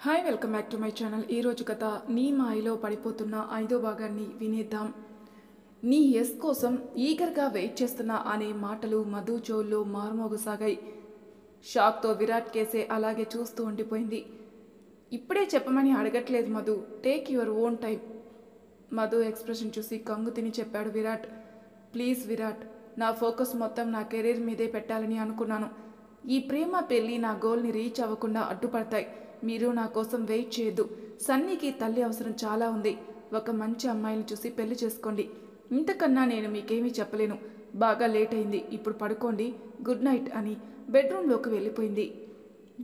Hi welcome back to my channel. ఈరోజు కథ నీ మాయలో పడిపోతున్న 5వ భాగాన్ని వినేద్దాం. నీ ఎస్ కోసం ఈగర్గా వెయిట్ చేస్తున్నా అనే మాటలు మధు చెవుల్లో మారుమోగసాగాయి. షాక్తో విరాట్ కేసే అలాగే చూస్తూ ఉండిపోయింది. ఇప్పుడే చెప్పమని అడగట్లేదు Madhu, take your own time. Madhu expression చూసి కంగు తిని చెప్పాడు విరాట్. ప్లీజ్ విరాట్, నా ఫోకస్ మొత్తం నా కెరీర్ మీదే పెట్టాలని అనుకున్నాను. ఈ ప్రేమ పెళ్ళి నా గోల్ని రీచ్ అవ్వకుండా అడ్డుపడతాయి. మీరు నా కోసం వెయిట్ చేయొద్దు. సన్నీకి తల్లి అవసరం చాలా ఉంది. ఒక మంచి అమ్మాయిని చూసి పెళ్లి చేసుకోండి. ఇంతకన్నా నేను మీకేమీ చెప్పలేను. బాగా లేట్ అయింది, ఇప్పుడు పడుకోండి, గుడ్ నైట్ అని బెడ్రూమ్లోకి వెళ్ళిపోయింది.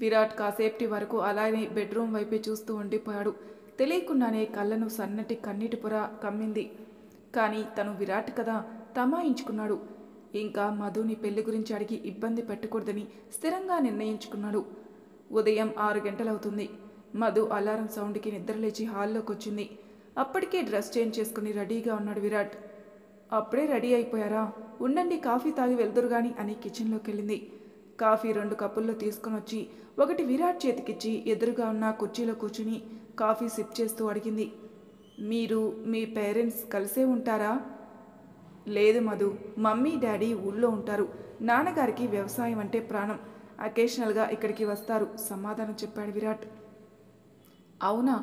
విరాట్ కాసేపటి వరకు అలానే బెడ్రూమ్ వైపే చూస్తూ ఉండిపోయాడు. తెలియకుండానే కళ్ళను సన్నటి కన్నీటి పొర కమ్మింది. కానీ తను విరాట్ కదా తమాయించుకున్నాడు. ఇంకా మధుని పెళ్లి గురించి అడిగి ఇబ్బంది పెట్టకూడదని స్థిరంగా నిర్ణయించుకున్నాడు. ఉదయం 6 గంటలవుతుంది. మధు అలారం సౌండ్కి నిద్రలేచి హాల్లోకి వచ్చింది. అప్పటికే డ్రెస్ చేంజ్ చేసుకుని రెడీగా ఉన్నాడు విరాట్. అప్పుడే రెడీ అయిపోయారా, ఉండండి కాఫీ తాగి వెళ్దురు గాని అని కిచెన్లోకి వెళ్ళింది. కాఫీ 2 కప్పుల్లో తీసుకుని వచ్చి ఒకటి విరాట్ చేతికిచ్చి ఎదురుగా ఉన్న కుర్చీలో కూర్చుని కాఫీ సిప్ చేస్తూ అడిగింది. మీరు మీ పేరెంట్స్ కలిసే ఉంటారా? లేదు మధు, మమ్మీ డాడీ ఊళ్ళో ఉంటారు. నాన్నగారికి వ్యవసాయం అంటే ప్రాణం. అకేషనల్గా ఇక్కడికి వస్తారు సమాధానం చెప్పాడు విరాట్. అవునా,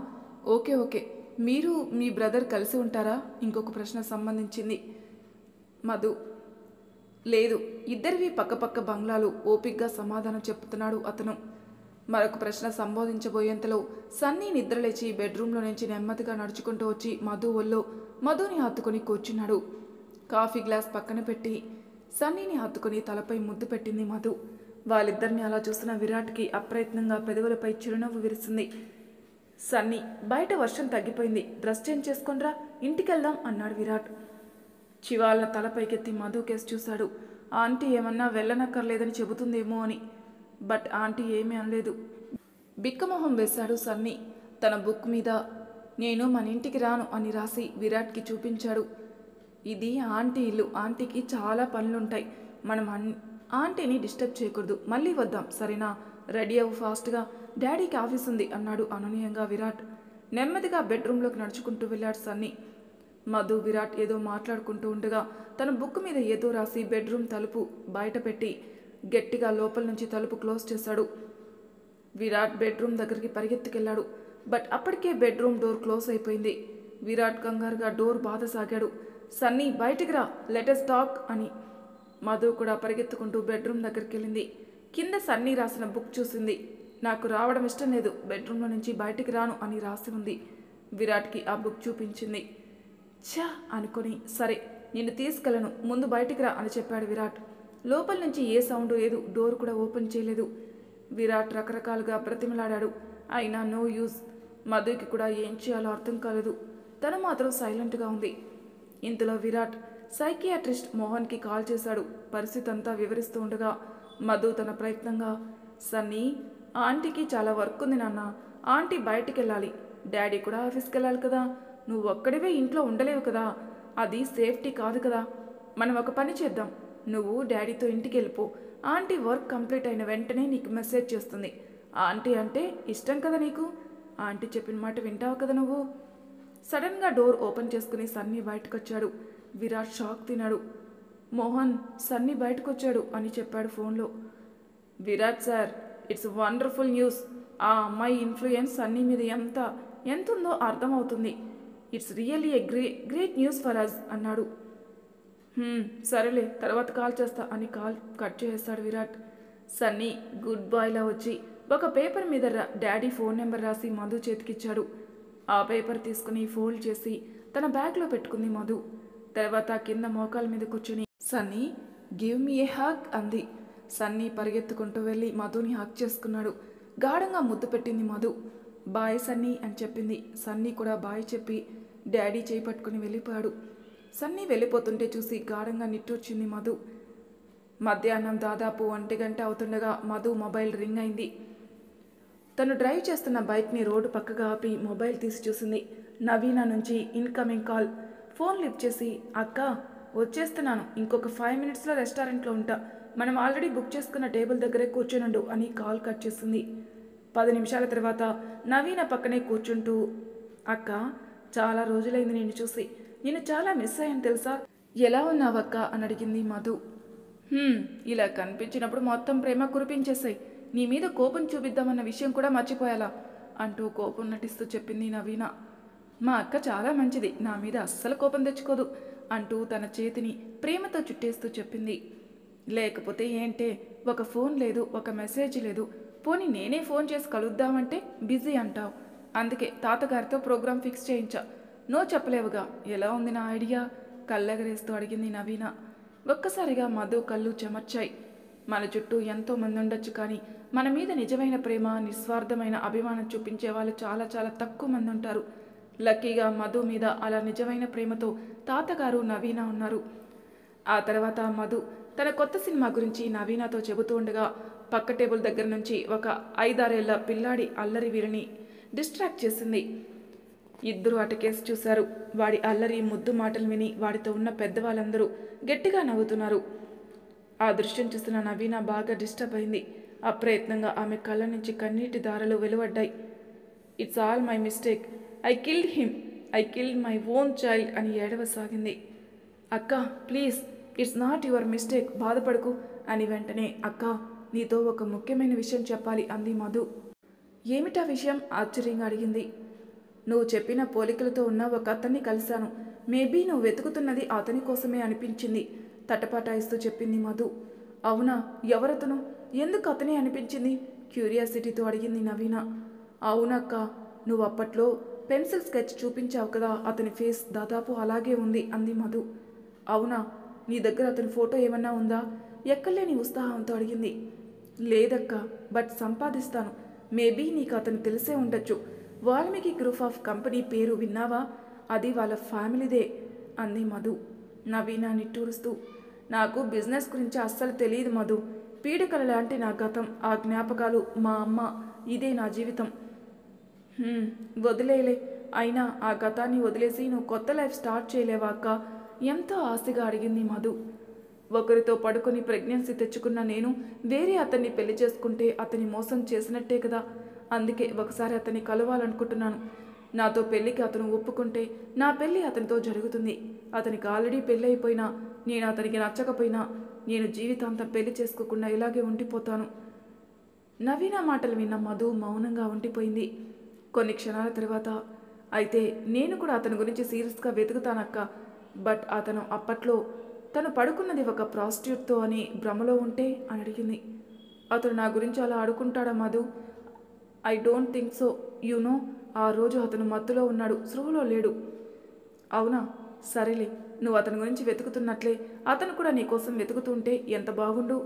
ఓకే ఓకే. మీరు మీ బ్రదర్ కలిసి ఉంటారా? ఇంకొక ప్రశ్న సంబంధించింది మధు. లేదు, ఇద్దరివి పక్కపక్క బంగ్లాలు, ఓపిగ్గా సమాధానం చెప్తున్నాడు అతను. మరొక ప్రశ్న సంబోధించబోయేంతలో సన్నీ నిద్రలేచి బెడ్రూమ్లో నుంచి నెమ్మదిగా నడుచుకుంటూ వచ్చి మధు ఒళ్ళో మధుని హత్తుకొని కూర్చున్నాడు. కాఫీ గ్లాస్ పక్కన పెట్టి సన్నీని హత్తుకొని తలపై ముద్దు పెట్టింది మధు. వాళ్ళిద్దరిని అలా చూసిన విరాట్కి అప్రయత్నంగా పెదవులపై చిరునవ్వు విరిసింది. సన్నీ, బయట వర్షం తగ్గిపోయింది, డ్రెస్ చేంజ్ చేసుకొనిరా, ఇంటికెళ్దాం అన్నాడు విరాట్. చివాళ్ళ తలపైకెత్తి మధు కేసు చూశాడు. ఆంటీ ఏమన్నా వెళ్ళనక్కర్లేదని చెబుతుందేమో అని. బట్ ఆంటీ ఏమీ అనలేదు. బిక్కమొహం వేశాడు సన్నీ. తన బుక్ మీద నేను మన ఇంటికి రాను అని రాసి విరాట్కి చూపించాడు. ఇది ఆంటీ ఇల్లు, ఆంటీకి చాలా పనులుంటాయి, మనం ఆంటీని డిస్టర్బ్ చేయకూడదు, మళ్ళీ వద్దాం సరేనా? రెడీ అవ్వు ఫాస్ట్గా, డాడీకి ఆఫీస్ ఉంది అన్నాడు అననీయంగా విరాట్. నెమ్మదిగా బెడ్రూమ్లోకి నడుచుకుంటూ వెళ్ళాడు సన్నీ. మధు విరాట్ ఏదో మాట్లాడుకుంటూ ఉండగా తన బుక్ మీద ఏదో రాసి బెడ్రూమ్ తలుపు బయట పెట్టి గట్టిగా లోపల నుంచి తలుపు క్లోజ్ చేశాడు. విరాట్ బెడ్రూమ్ దగ్గరికి పరిగెత్తుకెళ్ళాడు. బట్ అప్పటికే బెడ్రూమ్ డోర్ క్లోజ్ అయిపోయింది. విరాట్ కంగారుగా డోర్ బాధసాగాడు. సన్నీ, బయటికి రా, లెటస్ టాక్ అని. మధు కూడా పరిగెత్తుకుంటూ బెడ్రూమ్ దగ్గరికి వెళ్ళింది. కింద సన్నీ రాసిన బుక్ చూసింది. నాకు రావడం ఇష్టం లేదు, బెడ్రూమ్లో నుంచి బయటికి రాను అని రాసి ఉంది. విరాట్కి ఆ బుక్ చూపించింది. ఛా అనుకొని, సరే నిన్ను తీసుకెళ్ళను, ముందు బయటికి రా అని చెప్పాడు విరాట్. లోపల నుంచి ఏ సౌండ్ లేదు, డోర్ కూడా ఓపెన్ చేయలేదు. విరాట్ రకరకాలుగా బ్రతిమలాడాడు, అయినా నో యూజ్. మధుకి కూడా ఏం చేయాలో అర్థం కాలేదు. తను మాత్రం సైలెంట్గా ఉంది. ఇంతలో విరాట్ సైకియాట్రిస్ట్ మోహన్కి కాల్ చేశాడు. పరిస్థితి అంతా వివరిస్తూ ఉండగా మధు తన ప్రయత్నంగా, సన్నీ, ఆంటీకి చాలా వర్క్ ఉంది నాన్న, ఆంటీ బయటికి వెళ్ళాలి, డాడీ కూడా ఆఫీస్కి వెళ్ళాలి కదా, నువ్వు ఒక్కడివే ఇంట్లో ఉండలేవు కదా, అది సేఫ్టీ కాదు కదా, మనం ఒక పని చేద్దాం, నువ్వు డాడీతో ఇంటికి వెళ్ళిపో, ఆంటీ వర్క్ కంప్లీట్ అయిన వెంటనే నీకు మెసేజ్ చేస్తుంది. ఆంటీ అంటే ఇష్టం కదా నీకు, ఆంటీ చెప్పిన మాట వింటావు కదా నువ్వు. సడన్గా డోర్ ఓపెన్ చేసుకుని సన్నీ బయటకు వచ్చాడు. విరాట్ షాక్ తిన్నాడు. మోహన్, సన్నీ బయటకు వచ్చాడు అని చెప్పాడు ఫోన్లో. Virat sir, it's wonderful news. ఆ అమ్మాయి ఇన్ఫ్లుయెన్స్ సన్నీ మీద ఎంతుందో అర్థమవుతుంది. It's really a great news for us అన్నాడు. సరేలే, తర్వాత కాల్ చేస్తా అని కాల్ కట్ చేస్తాడు విరాట్. సన్నీ గుడ్ బాయ్లా వచ్చి ఒక పేపర్ మీద డాడీ ఫోన్ నెంబర్ రాసి మధు చేతికిచ్చాడు. ఆ పేపర్ తీసుకుని ఫోల్డ్ చేసి తన బ్యాగ్లో పెట్టుకుంది మధు. తర్వాత కింద మోకాల మీద కూర్చుని, సన్నీ గివ్ మీ ఏ హగ్ అంది. సన్నీ పరిగెత్తుకుంటూ వెళ్ళి మధుని హగ్ చేసుకున్నాడు. గాఢంగా ముద్దు పెట్టింది మధు. బాయ్ సన్నీ అని చెప్పింది. సన్నీ కూడా బాయ్ చెప్పి డాడీ చేయి పట్టుకుని వెళ్ళిపోయాడు. సన్నీ వెళ్ళిపోతుంటే చూసి గాఢంగా నిట్టూర్చింది మధు. మధ్యాహ్నం దాదాపు 1 గంట అవుతుండగా మధు మొబైల్ రింగ్ అయింది. తను డ్రైవ్ చేస్తున్న బైక్ని రోడ్డు పక్కగా ఆపి మొబైల్ తీసి చూసింది. నవీనా నుంచి ఇన్కమింగ్ కాల్. ఫోన్ లిఫ్ట్ చేసి, అక్క వచ్చేస్తున్నాను, ఇంకొక 5 మినిట్స్లో రెస్టారెంట్లో ఉంటా, మనం ఆల్రెడీ బుక్ చేసుకున్న టేబుల్ దగ్గరే కూర్చొనుండు అని కాల్ కట్ చేసింది. 10 నిమిషాల తర్వాత నవీన పక్కనే కూర్చుంటూ, అక్క, చాలా రోజులైంది నిన్ను చూసి. నేను చాలా మిస్ అయ్యాను తెలుసా. ఎలా ఉన్నావక్క అని అడిగింది మధు. ఇలా కనిపించినప్పుడు మొత్తం ప్రేమ కురిపించేసాయి. నీ మీద కోపం చూపిద్దామన్న విషయం కూడా మర్చిపోయాలా అంటూ కోపం నటిస్తూ చెప్పింది నవీన. మా అక్క చాలా మంచిది, నా మీద అస్సలు కోపం తెచ్చుకోదు అంటూ తన చేతిని ప్రేమతో చుట్టేస్తూ చెప్పింది. లేకపోతే ఏంటే, ఒక ఫోన్ లేదు, ఒక మెసేజ్ లేదు. పోనీ నేనే ఫోన్ చేసి కలుద్దామంటే బిజీ అంటావు. అందుకే తాతగారితో ప్రోగ్రాం ఫిక్స్ చేయించా. నో చెప్పలేవుగా. ఎలా ఉంది నా ఐడియా కళ్ళెగరేస్తూ అడిగింది నవీన. ఒక్కసారిగా మధు కళ్ళు చెమర్చాయి. మన చుట్టూ ఎంతో మంది ఉండొచ్చు, కానీ మన మీద నిజమైన ప్రేమ, నిస్వార్థమైన అభిమానం చూపించే వాళ్ళు చాలా చాలా తక్కువ మంది ఉంటారు. లక్కీగా మధు మీద అలా నిజమైన ప్రేమతో తాతగారు, నవీన ఉన్నారు. ఆ తర్వాత మధు తన కొత్త సినిమా గురించి నవీనతో చెబుతూ ఉండగా పక్క టేబుల్ దగ్గర నుంచి ఒక 5-6 ఏళ్ల పిల్లాడి అల్లరి వీరిని డిస్ట్రాక్ట్ చేసింది. ఇద్దరు అటకేసి చూశారు. వాడి అల్లరి ముద్దు మాటలు విని వాడితో ఉన్న పెద్దవాళ్ళందరూ గట్టిగా నవ్వుతున్నారు. ఆ దృశ్యం చూస్తున్న నవీన బాగా డిస్టర్బ్ అయింది. అప్రయత్నంగా ఆమె కళ్ళ నుంచి కన్నీటి దారలు వెలువడ్డాయి. It's all my mistake, I killed him, I killed my own child అని ఏడవసాగింది. అక్క please, it's not your mistake, బాధపడకు అని వెంటనే, అక్క నీతో ఒక ముఖ్యమైన విషయం చెప్పాలి అంది మధు. ఏమిటా విషయం ఆశ్చర్యంగా అడిగింది. నువ్వు చెప్పిన పోలికలతో ఉన్న ఒక అతన్ని కలిశాను. మేబీ నువ్వు వెతుకుతున్నది అతని కోసమే అనిపించింది తటపాటాయిస్తూ చెప్పింది మధు. అవునా, ఎవరతను, ఎందుకు అతనే అనిపించింది క్యూరియాసిటీతో అడిగింది నవీన. అవునక్క, నువ్వు అప్పట్లో పెన్సిల్ స్కెచ్ చూపించావు కదా, అతని ఫేస్ దాదాపు అలాగే ఉంది అంది మధు. అవునా, నీ దగ్గర అతని ఫోటో ఏమన్నా ఉందా ఎక్కలేని ఉత్సాహంతో అడిగింది. లేదక్క, బట్ సంపాదిస్తాను. మేబీ నీకు అతను తెలిసే ఉండొచ్చు. వాల్మీకి గ్రూప్ ఆఫ్ కంపెనీ పేరు విన్నావా, అది వాళ్ళ ఫ్యామిలీదే అంది మధు. నవీన నిట్టూరుస్తూ, నాకు బిజినెస్ గురించి అస్సలు తెలియదు మధు. పీడకల లాంటి నా గతం, ఆ జ్ఞాపకాలు, మా అమ్మ, ఇదే నా జీవితం. వదిలేలే. అయినా ఆ గతాన్ని వదిలేసి నువ్వు కొత్త లైఫ్ స్టార్ట్ చేయలేవా అక్క ఎంతో ఆశగా అడిగింది మధు. ఒకరితో పడుకొని ప్రెగ్నెన్సీ తెచ్చుకున్న నేను వేరే అతన్ని పెళ్లి చేసుకుంటే అతని మోసం చేసినట్టే కదా. అందుకే ఒకసారి అతన్ని కలవాలనుకుంటున్నాను. నాతో పెళ్లికి అతను ఒప్పుకుంటే నా పెళ్లి అతనితో జరుగుతుంది. అతనికి ఆల్రెడీ పెళ్ళి అయిపోయినా, నేను అతనికి నచ్చకపోయినా, నేను జీవితాంతం పెళ్లి చేసుకోకుండా ఇలాగే ఉండిపోతాను. నవీన మాటలు విన్న మధు మౌనంగా ఉండిపోయింది. కొన్ని క్షణాల తర్వాత, అయితే నేను కూడా అతని గురించి సీరియస్గా వెతుకుతానక్క. బట్ అతను అప్పట్లో తను పడుకున్నది ఒక ప్రాస్టిట్యూట్తో అని భ్రమలో ఉంటే అని అడిగింది. అతను నా గురించి అలా అడుకుంటాడా Madhu? I don't think so. No, ఆ రోజు అతను మత్తులో ఉన్నాడు, స్పృహలో లేడు. అవునా, సరేలే. నువ్వు అతని గురించి వెతుకుతున్నట్లే అతను కూడా నీకోసం వెతుకుతుంటే ఎంత బాగుండు.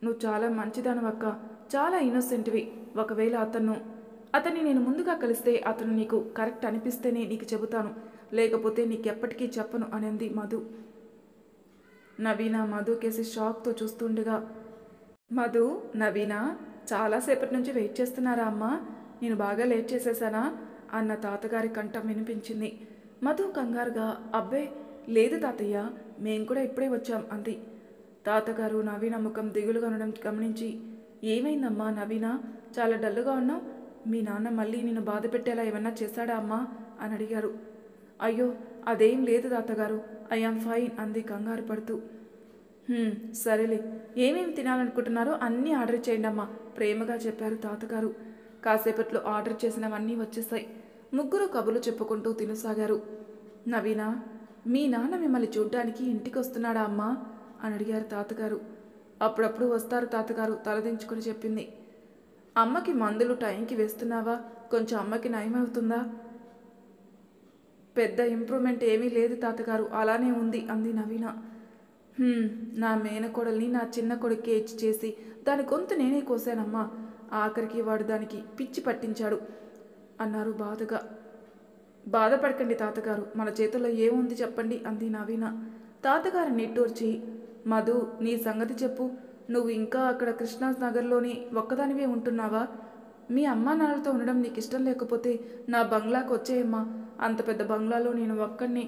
నువ్వు చాలా మంచిదానవక్క, చాలా ఇన్నోసెంట్వి. ఒకవేళ అతన్ని నేను ముందుగా కలిస్తే అతను నీకు కరెక్ట్ అనిపిస్తేనే నీకు చెబుతాను, లేకపోతే నీకెప్పటికీ చెప్పను అనింది మధు. నవీన మధు కేసి షాక్తో చూస్తుండగా, మధు, నవీన చాలాసేపటి నుంచి వెయిట్ చేస్తున్నారా అమ్మా? నేను బాగా లేట్ చేసేసానా అన్న తాతగారి కంఠం వినిపించింది. మధు కంగారుగా, అబ్బే లేదు తాతయ్య, మేం కూడా ఇప్పుడే వచ్చాం అంది. తాతగారు నవీన ముఖం దిగులుగా ఉండడం గమనించి, ఏమైందమ్మా నవీన, చాలా డల్లుగా ఉన్నావు? మీ నాన్న మళ్ళీ నిన్ను బాధ పెట్టేలా ఏమన్నా చేశాడా అమ్మా అని అడిగారు. అయ్యో అదేం లేదు తాతగారు, ఐఆమ్ ఫైన్ అంది కంగారు పడుతూ. సరేలే, ఏమేమి తినాలనుకుంటున్నారో అన్నీ ఆర్డర్ చేయండి అమ్మా ప్రేమగా చెప్పారు తాతగారు. కాసేపట్లో ఆర్డర్ చేసినవన్నీ వచ్చేసాయి. ముగ్గురు కబుర్లు చెప్పుకుంటూ తినసాగారు. నవీన, మీ నాన్న మిమ్మల్ని చూడ్డానికి ఇంటికి వస్తున్నాడా అమ్మా అని అడిగారు తాతగారు. అప్పుడప్పుడు వస్తారు తాతగారు తలదించుకుని చెప్పింది. అమ్మకి మందులు టైంకి వేస్తున్నావా? కొంచెం అమ్మకి నయమవుతుందా? పెద్ద ఇంప్రూవ్మెంట్ ఏమీ లేదు తాతగారు, అలానే ఉంది అంది నవీన. నా మేనకోడల్ని నా చిన్న కొడుకే ఇచ్చి చేసి దాని గొంతు నేనే కోసానమ్మా. ఆఖరికి వాడు దానికి పిచ్చి పట్టించాడు అన్నారు బాధగా. బాధపడకండి తాతగారు, మన చేతుల్లో ఏముంది చెప్పండి అంది నవీన. తాతగారు నిట్టూర్చి, మధు నీ సంగతి చెప్పు. నువ్వు ఇంకా అక్కడ కృష్ణానగర్లోని ఒక్కదానివే ఉంటున్నావా? మీ అమ్మా నాన్నలతో ఉండడం నీకు ఇష్టం లేకపోతే నా బంగ్లాకు వచ్చేయమ్మా. అంత పెద్ద బంగ్లాలో నేను ఒక్కడిని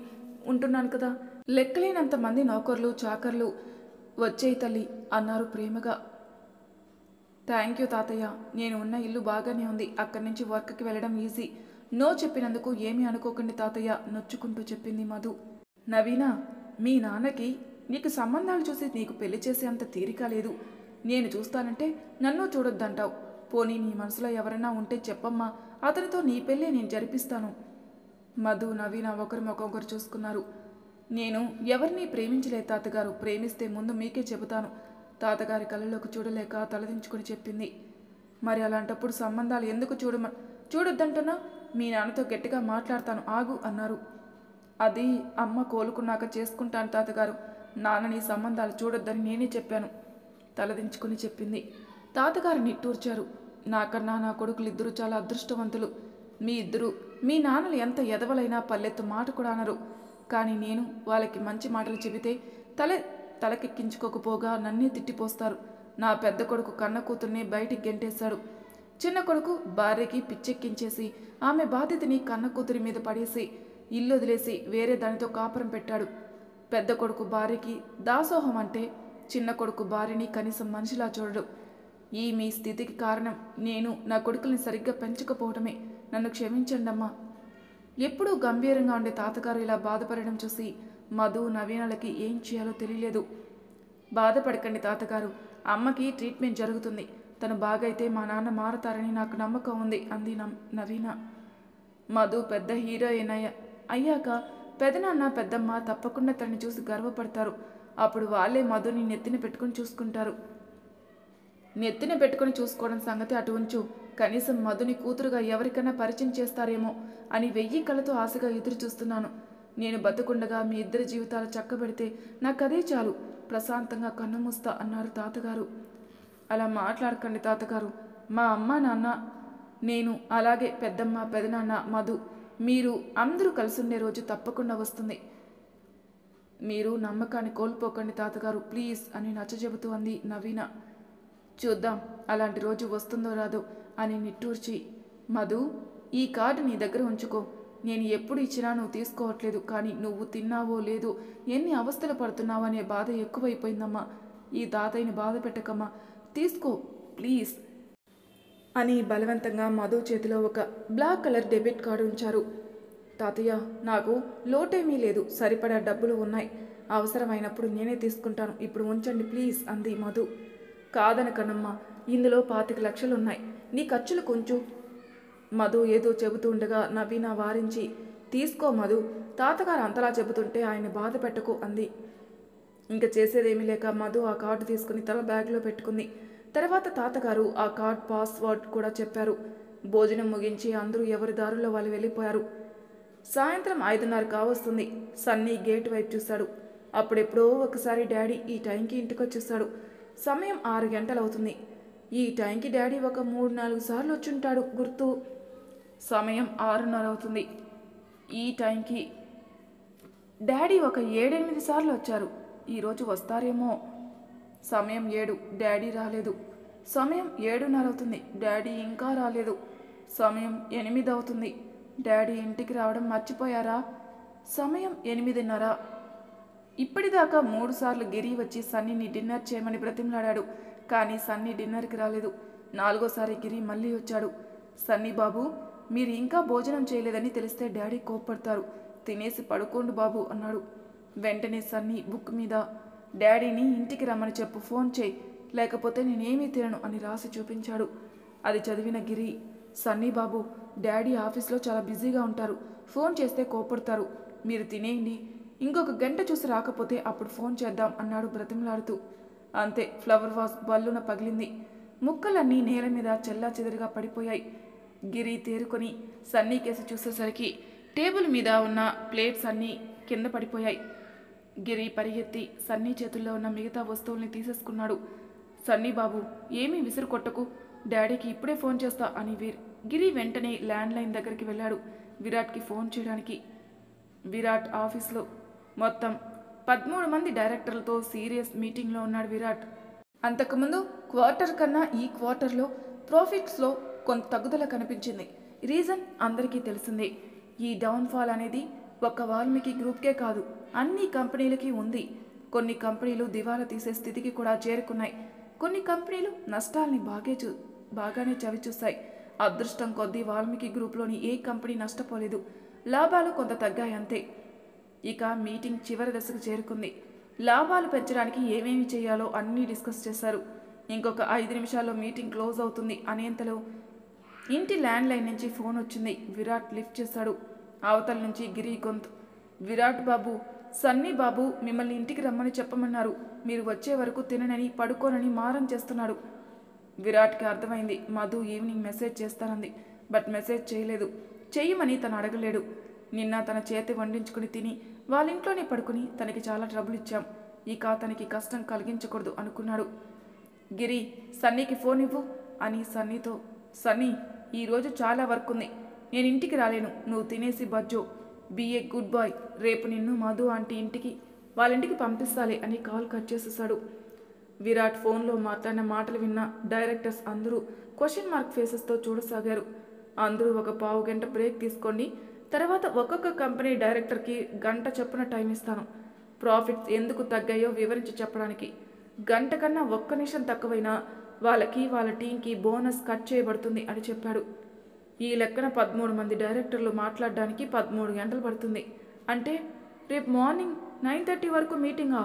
ఉంటున్నాను కదా, లెక్కలేనంతమంది నౌకర్లు చాకర్లు వచ్చేయి తల్లి అన్నారు ప్రేమగా. థ్యాంక్ యూ తాతయ్య. నేను ఉన్న ఇల్లు బాగానే ఉంది. అక్కడి నుంచి వర్క్కి వెళ్ళడం ఈజీ. నో చెప్పినందుకు ఏమీ అనుకోకండి తాతయ్య నొచ్చుకుంటూ చెప్పింది మధు. నవీన, మీ నాన్నకి నీకు సంబంధాలు చూసి నీకు పెళ్లి చేసే అంత తీరిక లేదు. నేను చూస్తానంటే నన్ను చూడొద్దంటావు. పోనీ నీ మనసులో ఎవరైనా ఉంటే చెప్పమ్మా, అతనితో నీ పెళ్ళే నేను జరిపిస్తాను. మధు నవీన ఒకరినొకొకరు చూసుకున్నారు. నేను ఎవరిని ప్రేమించలేదు తాతగారు. ప్రేమిస్తే ముందు మీకే చెబుతాను. తాతగారి కళ్ళలోకి చూడలేక తలదించుకుని చెప్పింది. మరి అలాంటప్పుడు సంబంధాలు ఎందుకు చూడొద్దంటున్నా? మీ నాన్నతో గట్టిగా మాట్లాడతాను ఆగు అన్నారు. అది అమ్మ కోలుకున్నాక చేసుకుంటాను తాతగారు. నాన్నని సంబంధాలు చూడొద్దని నేనే చెప్పాను. తలదించుకుని చెప్పింది. తాతగారు నిట్టూర్చారు. నాకన్నా నా కొడుకులిద్దరూ చాలా అదృష్టవంతులు. మీ ఇద్దరు మీ నాన్నలు ఎంత ఎదవలైనా పల్లెత్తు మాట కూడా అనరు. కానీ నేను వాళ్ళకి మంచి మాటలు చెబితే తలకెక్కించుకోకపోగా నన్నే తిట్టిపోస్తారు. నా పెద్ద కొడుకు కన్న కూతుర్ని బయటికి గెంటేశాడు. చిన్న కొడుకు భార్యకి పిచ్చెక్కించేసి ఆమె బాధ్యతని కన్న కూతురి మీద పడేసి ఇల్లు వదిలేసి వేరే దానితో కాపురం పెట్టాడు. పెద్ద కొడుకు భార్యకి దాసోహం అంటే చిన్న కొడుకు భార్యని కనీసం మనిషిలా చూడడు. ఈ మీ స్థితికి కారణం నేను నా కొడుకుల్ని సరిగ్గా పెంచకపోవడమే. నన్ను క్షమించండమ్మా. ఎప్పుడూ గంభీరంగా ఉండే తాతగారు ఇలా బాధపడడం చూసి మధు నవీనలకి ఏం చేయాలో తెలియలేదు. బాధపడకండి తాతగారు, అమ్మకి ట్రీట్మెంట్ జరుగుతుంది. తను బాగైతే మా నాన్న మారతారని నాకు నమ్మకం ఉంది అంది నవీన. మధు పెద్ద హీరోయిన్ అయ్యాక పెదనాన్న పెద్దమ్మ తప్పకుండా తనని చూసి గర్వపడతారు. అప్పుడు వాళ్ళే మధుని నెత్తిన పెట్టుకుని చూసుకుంటారు. నెత్తిన పెట్టుకుని చూసుకోవడం సంగతి అటు ఉంచు, కనీసం మధుని కూతురుగా ఎవరికైనా పరిచయం చేస్తారేమో అని 1000 కళ్ళతో ఆశగా ఎదురు చూస్తున్నాను. నేను బతుకుండగా మీ ఇద్దరి జీవితాలు చక్కబెడితే నాకదే చాలు. ప్రశాంతంగా కన్నుమూస్తా అన్నారు తాతగారు. అలా మాట్లాడకండి తాతగారు. మా అమ్మ నాన్న, నేను, అలాగే పెద్దమ్మ పెదనాన్న మధు, మీరు అందరూ కలిసుండే రోజు తప్పకుండా వస్తుంది. మీరు నమ్మకాన్ని కోల్పోకండి తాతగారు ప్లీజ్ అని నచ్చజెబుతూ అంది నవీన. చూద్దాం అలాంటి రోజు వస్తుందో రాదో అని నిట్టూర్చి, మధు ఈ కార్డు నీ దగ్గర ఉంచుకో. నేను ఎప్పుడు ఇచ్చినా నువ్వు తీసుకోవట్లేదు, కానీ నువ్వు తిన్నావో లేదో ఎన్ని అవస్థలు పడుతున్నావో అనే బాధ ఎక్కువైపోయిందమ్మా. ఈ తాతయ్యని బాధ పెట్టకమ్మా, తీసుకో ప్లీజ్ అని బలవంతంగా మధు చేతిలో ఒక బ్లాక్ కలర్ డెబిట్ కార్డు ఉంచారు. తాతయ్య, నాకు లోటేమీ లేదు, సరిపడా డబ్బులు ఉన్నాయి. అవసరమైనప్పుడు నేనే తీసుకుంటాను, ఇప్పుడు ఉంచండి ప్లీజ్ అంది మధు. కాదనకనమ్మా, ఇందులో 25 లక్షలున్నాయి, నీ ఖర్చులు కొంచెం. మధు ఏదో చెబుతూ ఉండగా నవీన వారించి, తీసుకో మధు, తాతగారు అంతలా చెబుతుంటే ఆయన బాధ పెట్టకు అంది. ఇంక చేసేదేమీ లేక మధు ఆ కార్డు తీసుకుని తల బ్యాగ్లో పెట్టుకుంది. తర్వాత తాతగారు ఆ కార్డ్ పాస్వర్డ్ కూడా చెప్పారు. భోజనం ముగించి అందరూ ఎవరి దారుల్లో వాళ్ళు వెళ్ళిపోయారు. సాయంత్రం 5:30 కావస్తుంది. సన్నీ గేట్ వైపు చూశాడు. అప్పుడెప్పుడో ఒకసారి డాడీ ఈ టైంకి ఇంటికి వచ్చేస్తాడు. సమయం 6 గంటలవుతుంది. ఈ టైంకి డాడీ ఒక 3-4 సార్లు వచ్చుంటాడు గుర్తు. సమయం 6:30 అవుతుంది. ఈ టైంకి డాడీ ఒక 7-8 సార్లు వచ్చారు. ఈరోజు వస్తారేమో. సమయం 7, డాడీ రాలేదు. సమయం 7:30 అవుతుంది. డాడీ ఇంకా రాలేదు. సమయం 8 అవుతుంది. డాడీ ఇంటికి రావడం మర్చిపోయారా? సమయం 8:30. ఇప్పటిదాకా 3 సార్లు గిరి వచ్చి సన్నీని డిన్నర్ చేయమని బ్రతిమలాడాడు. కానీ సన్నీ డిన్నర్కి రాలేదు. 4వసారి గిరి మళ్ళీ వచ్చాడు. సన్నీ బాబు, మీరు ఇంకా భోజనం చేయలేదని తెలిస్తే డాడీ కోప్పడతారు. తినేసి పడుకోండి బాబు అన్నాడు. వెంటనే సన్నీ బుక్ మీద, డాడీని ఇంటికి రమ్మని చెప్పు, ఫోన్ చేయి, లేకపోతే నేనేమీ తినను అని రాసి చూపించాడు. అది చదివిన గిరి, సన్నీ బాబు, డాడీ ఆఫీస్లో చాలా బిజీగా ఉంటారు, ఫోన్ చేస్తే కోపడతారు, మీరు తినేయండి, ఇంకొక గంట చూసి రాకపోతే అప్పుడు ఫోన్ చేద్దాం అన్నాడు బ్రతిమలాడుతూ. అంతే, ఫ్లవర్ వాస్ బల్లున పగిలింది. ముక్కలన్నీ నేల మీద చెల్లా చెదరుగా పడిపోయాయి. గిరి తేరుకొని సన్నీ కేసి చూసేసరికి టేబుల్ మీద ఉన్న ప్లేట్స్ అన్నీ కింద పడిపోయాయి. గిరి పరిగెత్తి సన్నీ చేతుల్లో ఉన్న మిగతా వస్తువుల్ని తీసేసుకున్నాడు. సన్నీ బాబు, ఏమీ విసురు కొట్టకు, డాడీకి ఇప్పుడే ఫోన్ చేస్తా అని గిరి వెంటనే ల్యాండ్లైన్ దగ్గరికి వెళ్ళాడు విరాట్కి ఫోన్ చేయడానికి. విరాట్ ఆఫీస్లో మొత్తం 13 మంది డైరెక్టర్లతో సీరియస్ మీటింగ్లో ఉన్నాడు విరాట్. అంతకుముందు క్వార్టర్ కన్నా ఈ క్వార్టర్లో ప్రాఫిట్స్లో కొంత తగ్గుదల కనిపించింది. రీజన్ అందరికీ తెలిసిందే. ఈ డౌన్ఫాల్ అనేది ఒక్క వాల్మీకి గ్రూప్కే కాదు, అన్ని కంపెనీలకి ఉంది. కొన్ని కంపెనీలు దివాలా తీసే స్థితికి కూడా చేరుకున్నాయి. కొన్ని కంపెనీలు నష్టాల్ని బాగానే చవిచూస్తాయి. అదృష్టం కొద్దీ వాల్మీకి గ్రూప్లోని ఏ కంపెనీ నష్టపోలేదు. లాభాలు కొంత తగ్గాయి అంతే. ఇక మీటింగ్ చివరి దశకు చేరుకుంది. లాభాలు పెంచడానికి ఏమేమి చేయాలో అన్నీ డిస్కస్ చేశారు. ఇంకొక 5 నిమిషాల్లో మీటింగ్ క్లోజ్ అవుతుంది అనేంతలో ఇంటి ల్యాండ్లైన్ నుంచి ఫోన్ వచ్చింది. విరాట్ లిఫ్ట్ చేశాడు. అవతల నుంచి గిరి గొంతు. విరాట్ బాబు, సన్నీ బాబు మిమ్మల్ని ఇంటికి రమ్మని చెప్పమన్నారు. మీరు వచ్చే వరకు తిననని పడుకోనని మారం చేస్తున్నాడు. విరాట్కి అర్థమైంది. మధు ఈవినింగ్ మెసేజ్ చేస్తానంది. బట్ మెసేజ్ చేయలేదు. చెయ్యమని తను అడగలేడు. నిన్న తన చేతి వండించుకుని తిని వాళ్ళింట్లోనే పడుకుని తనకి చాలా ట్రబుల్ ఇచ్చాం. ఇక తనకి కష్టం కలిగించకూడదు అనుకున్నాడు. గిరి, సన్నీకి ఫోన్ ఇవ్వు అని సన్నీతో, సన్నీ ఈరోజు చాలా వర్క్ ఉంది, నేను ఇంటికి రాలేను, నువ్వు తినేసి బజ్జో, బీ ఏ గుడ్ బాయ్, రేపు నిన్ను మధు ఆంటీ వాళ్ళింటికి పంపిస్తాలే అని కాల్ కట్ చేసేసాడు. విరాట్ ఫోన్లో మాట్లాడిన మాటలు విన్న డైరెక్టర్స్ అందరూ క్వశ్చన్ మార్క్ ఫేసెస్తో చూడసాగారు. అందరూ ఒక పావు గంట బ్రేక్ తీసుకోండి, తర్వాత ఒక్కొక్క కంపెనీ డైరెక్టర్కి గంట చొప్పున టైం ఇస్తాను, ప్రాఫిట్స్ ఎందుకు తగ్గాయో వివరించి చెప్పడానికి. గంట కన్నా ఒక్క నిమిషం తక్కువైనా వాళ్ళకి వాళ్ళ టీంకి బోనస్ కట్ చేయబడుతుంది అని చెప్పాడు. ఈ లెక్కన 13 మంది డైరెక్టర్లు మాట్లాడడానికి 13 గంటలు పడుతుంది. అంటే రేపు మార్నింగ్ 9:30 వరకు మీటింగా?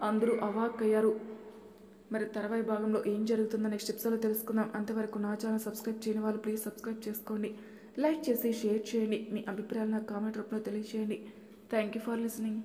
అందరూ అవాక్కయ్యారు. మరి తర్వాయి భాగంలో ఏం జరుగుతుందో నెక్స్ట్ ఎపిసోడ్లో తెలుసుకుందాం. అంతవరకు నా ఛానల్ సబ్స్క్రైబ్ చేయని వాళ్ళు ప్లీజ్ సబ్స్క్రైబ్ చేసుకోండి. లైక్ చేసి షేర్ చేయండి. మీ అభిప్రాయాలు నాకు కామెంట్ రూపంలో తెలియజేయండి. Thank you for listening.